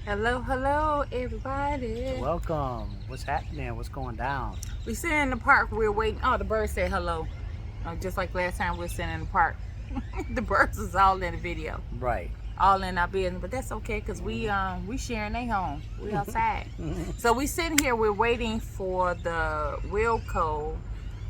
Hello, hello, everybody. Welcome. What's happening? What's going down? We sitting in the park. We're waiting. Oh, the birds said hello. Just like last time we were sitting in the park. The birds is all in the video, Right. all in our business. But that's okay because we sharing their home. We outside. So we sitting here. We're waiting for the Wilco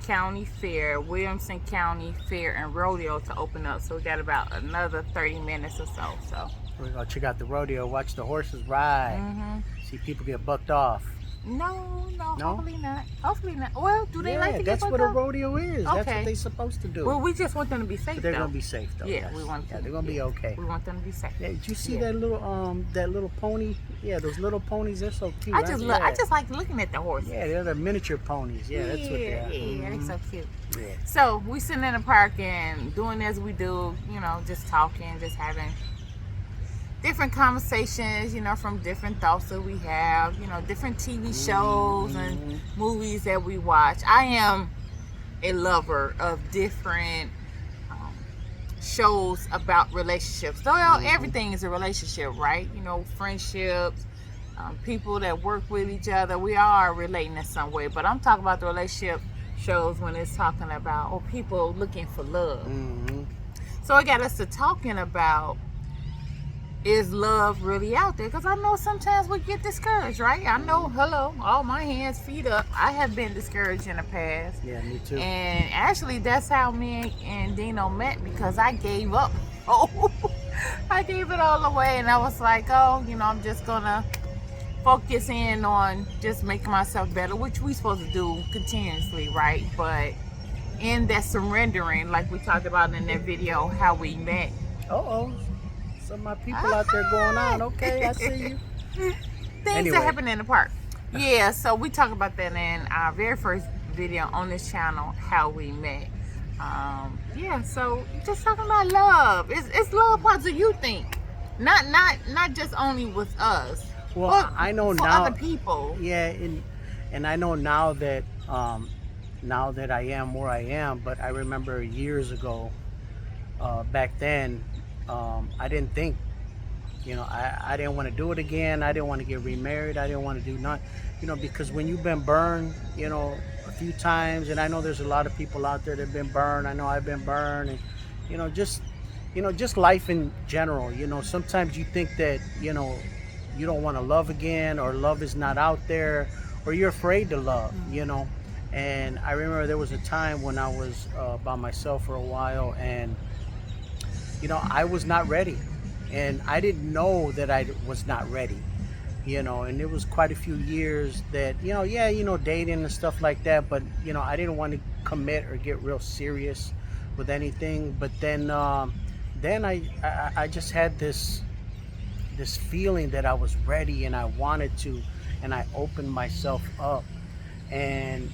County Fair, Williamson County Fair and Rodeo to open up. So we got about another 30 minutes or so. We're gonna check out the rodeo, watch the horses ride, see people get bucked off. No, No? hopefully not. Hopefully not. Well, do they like to get that's bucked what a off? rodeo is. That's Okay. what they're supposed to do. Well, we just want them to be safe. But they're though. gonna be safe though. Yeah, yes. we want. Yeah, they're gonna be okay. We want them to be safe. Yeah, did you see Yeah. that little pony? Yeah, those little ponies. They're so cute. I right? just look. I just like looking at the horses. Yeah, they're the miniature ponies. Yeah, that's what they are. Yeah, they're so cute. Yeah. So we sitting in the park and doing as we do, just talking, just having different conversations, from different thoughts that we have, different TV shows and movies that we watch. I am a lover of different shows about relationships. So everything is a relationship, right? Friendships, people that work with each other. We are relating in some way. But I'm talking about the relationship shows when it's talking about people looking for love. So it got us to talking about, is love really out there? Because I know sometimes we get discouraged, right? I know, hello, all my hands, feet up. I have been discouraged in the past. Yeah, me too. And actually, that's how me and Dino met, because I gave up. Oh, I gave it all away, and I was like, I'm just gonna focus in on just making myself better, which we supposed to do continuously, right? But in that surrendering, like we talked about in that video, how we met. Some of my people out there going on. Okay, I see you. Things that happen in the park. Yeah, so we talk about that in our very first video on this channel, how we met. So just talking about love. It's love. What do you think? Not just only with us. Well, but I know for now. other people. Yeah, and I know now that I am where I am. But I remember years ago, back then, I didn't think, I didn't want to do it again. I didn't want to get remarried. I didn't want to do nothing, because when you've been burned, a few times, and I know there's a lot of people out there that have been burned. I know I've been burned, and just life in general. Sometimes you think that, you don't want to love again, or love is not out there, or you're afraid to love, And I remember there was a time when I was by myself for a while, and I was not ready, and I didn't know that I was not ready, and it was quite a few years that, dating and stuff like that, but, I didn't want to commit or get real serious with anything. But then I just had this feeling that I was ready, and I wanted to, and I opened myself up. And,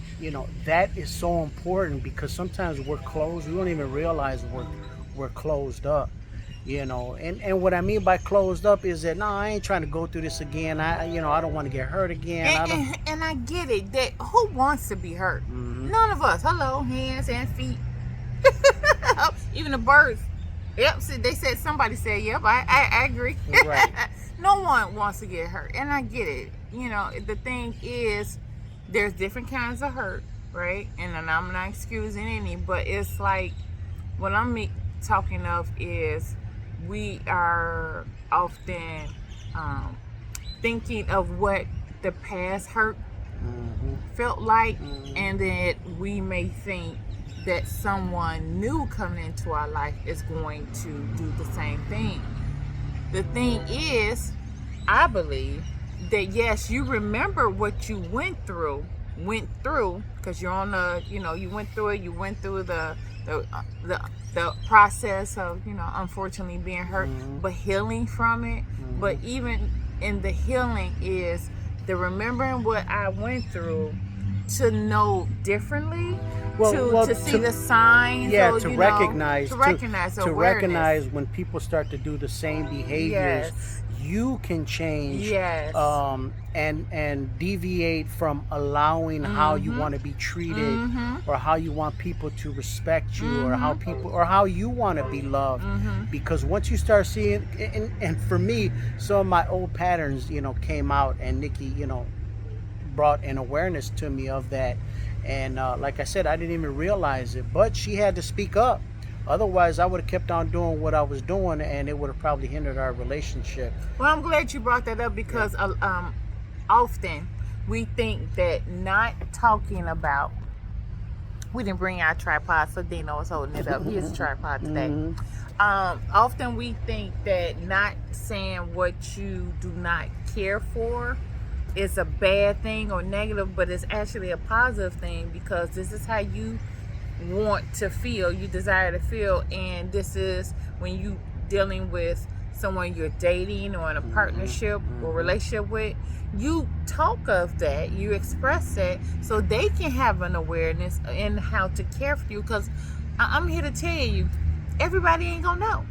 that is so important, because sometimes we're closed. We don't even realize we're closed up, and what I mean by closed up is that, no, I ain't trying to go through this again. I don't want to get hurt again. And I get it, that who wants to be hurt? None of us. Hello, hands and feet. Even the birds. Yep, see, somebody said, yep, I agree. Right. No one wants to get hurt, and I get it. The thing is, there's different kinds of hurt, right? And I'm not excusing any, but it's like, what I'm talking of is, we are often thinking of what the past hurt felt like, and that we may think that someone new coming into our life is going to do the same thing. The thing is, I believe that yes, you remember what you went through, because you're on you went through it. You went through the process of, unfortunately being hurt, but healing from it. But even in the healing is the remembering what I went through, to know differently, to see the signs. Yeah, or, to you recognize, know, to recognize to awareness. recognize when people start to do the same behaviors. Yes. You can change, Yes. and deviate from allowing how you want to be treated, or how you want people to respect you, or how you want to be loved. Because once you start seeing, and for me, some of my old patterns, came out, and Nikki, brought an awareness to me of that. And like I said, I didn't even realize it, but she had to speak up. Otherwise, I would have kept on doing what I was doing, and it would have probably hindered our relationship. Well, I'm glad you brought that up, because often we think that not talking about, we didn't bring our tripod, so Dino was holding it up. He is a tripod today. Often we think that not saying what you do not care for is a bad thing or negative, but it's actually a positive thing, because this is how you want to feel, you desire to feel. And this is when you dealing with someone you're dating or in a partnership or relationship with, you talk of that, you express that, so they can have an awareness in how to care for you. Because I'm here to tell you, everybody ain't gonna know.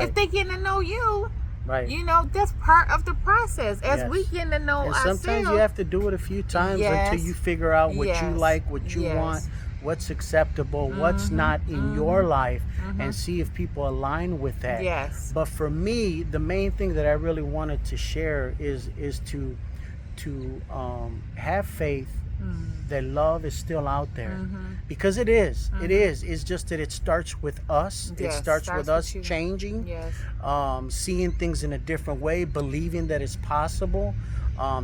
If they getting to know you, that's part of the process. As we getting to know ourselves. Sometimes you have to do it a few times until you figure out what you like, what you want, what's acceptable, what's not in your life, and see if people align with that. But for me, the main thing that I really wanted to share is to have faith that love is still out there, because it is. It's just that it starts with us. It starts with us changing, seeing things in a different way, believing that it's possible,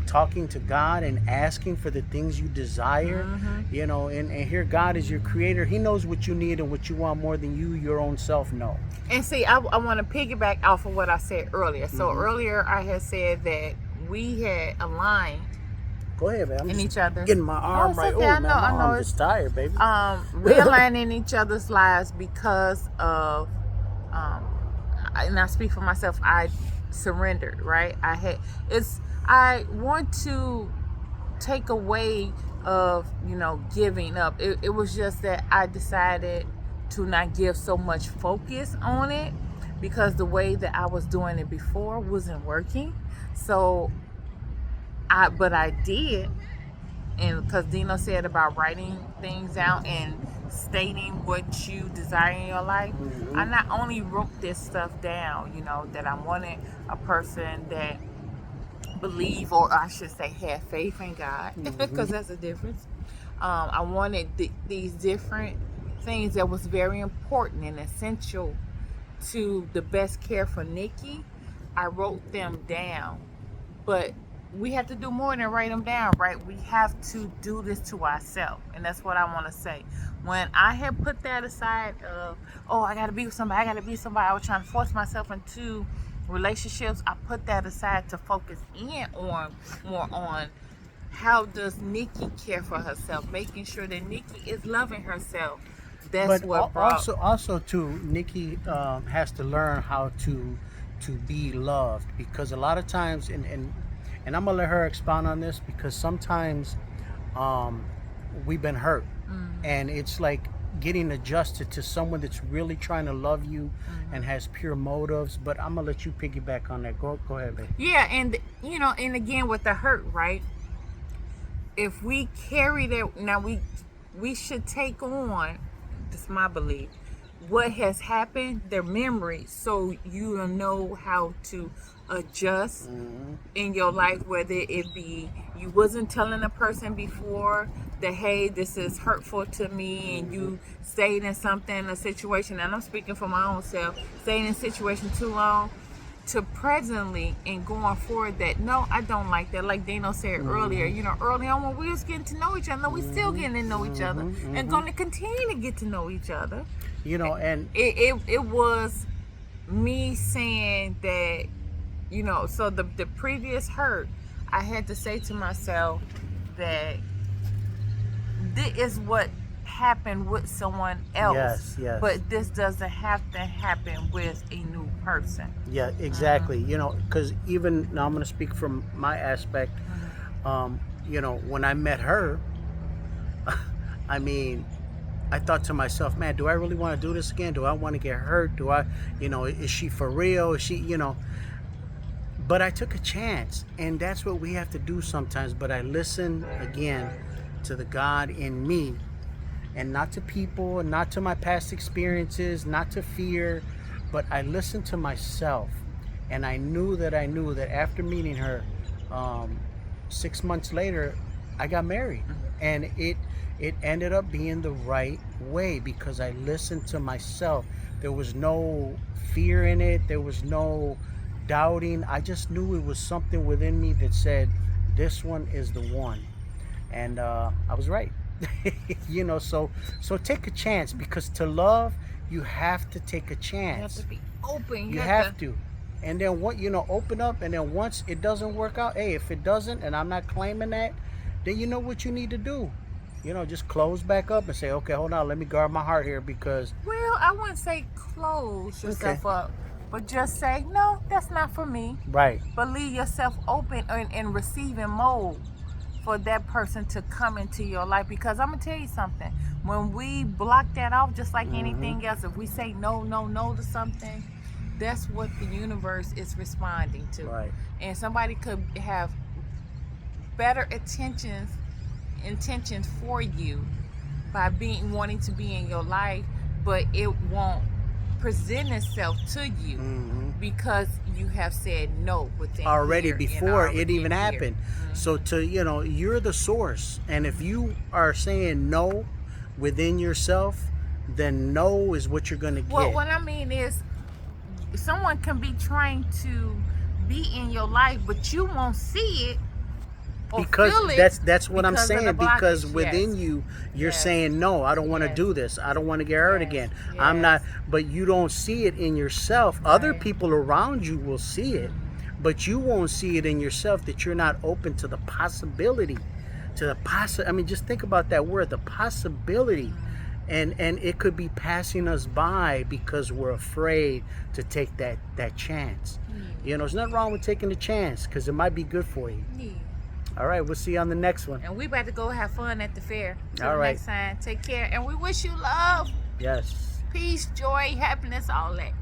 talking to God and asking for the things you desire, and here God is your creator. He knows what you need and what you want more than you, your own self, know. And see, I want to piggyback off of what I said earlier. So earlier I had said that we had aligned. Go ahead, man. I'm in each other. Getting my arm right. Okay. I know. I'm just tired, baby. We align in each other's lives because of, and I speak for myself, I surrendered, right? I want to take away of, giving up. It was just that I decided to not give so much focus on it, because the way that I was doing it before wasn't working. So but I did, and because Dino said about writing things out and stating what you desire in your life, I not only wrote this stuff down, that I wanted a person that believe, or I should say have faith in God, because that's a difference. I wanted these different things that was very important and essential to the best care for Nikki. I wrote them down, but we have to do more than write them down, right? We have to do this to ourselves, and that's what I want to say. When I had put that aside of, I gotta be with somebody, I was trying to force myself into relationships. I put that aside to focus in on more on how does Nikki care for herself, making sure that Nikki is loving herself. That's what brought. Also too, Nikki has to learn how to be loved, because a lot of times, and I'm gonna let her expound on this, because sometimes we've been hurt, and it's like getting adjusted to someone that's really trying to love you and has pure motives. But I'm gonna let you piggyback on that. Go ahead, babe. Yeah, and and again with the hurt, right? If we carry that, now we should take on, this is my belief, what has happened, their memories, so you will know how to adjust in your life, whether it be you wasn't telling a person before that, hey, this is hurtful to me, and you stayed in a situation, and I'm speaking for my own self, stayed in a situation too long, to presently and going forward that, no, I don't like that. Like Dino said earlier, early on when we was getting to know each other, we still getting to know each other, and going to continue to get to know each other. And it was me saying that, so the previous hurt, I had to say to myself that this is what happened with someone else. Yes. But this doesn't have to happen with a new person. Yeah, exactly. Because even now, I'm going to speak from my aspect. When I met her, I mean, I thought to myself, man, do I really want to do this again? Do I want to get hurt? Do I, is she for real? Is she, But I took a chance, and that's what we have to do sometimes. But I listen again to the God in me, and not to people, and not to my past experiences, not to fear, but I listened to myself. And I knew that after meeting her, 6 months later, I got married. And it ended up being the right way because I listened to myself. There was no fear in it. There was no doubting. I just knew it was something within me that said, this one is the one. And I was right. So take a chance, because to love, you have to take a chance. You have to be open. You have to. And then what, open up, and then once it doesn't work out, hey, if it doesn't, and I'm not claiming that, then you know what you need to do. Just close back up and say, okay, hold on, let me guard my heart here, because... Well, I wouldn't say close yourself up, but just say, no, that's not for me. Right. But leave yourself open in receiving mode for that person to come into your life. Because I'm going to tell you something. When we block that off, just like anything else, if we say no to something, that's what the universe is responding to. Right. And somebody could have better intentions for you by wanting to be in your life, but it won't present itself to you because you have said no within already here before and it even happened. So you're the source, and if you are saying no within yourself, then no is what you're going to get. Well, what I mean is, someone can be trying to be in your life, but you won't see it. Because that's what I'm saying. Because within you're saying, no, I don't want to do this. I don't want to get hurt again. I'm not. But you don't see it in yourself. Right. Other people around you will see it, but you won't see it in yourself, that you're not open to the possibility. I mean, just think about that word, the possibility. And it could be passing us by because we're afraid to take that chance. There's nothing wrong with taking the chance, because it might be good for you. All right, we'll see you on the next one. And we about to go have fun at the fair. All right. Next time, take care. And we wish you love. Yes. Peace, joy, happiness, all that.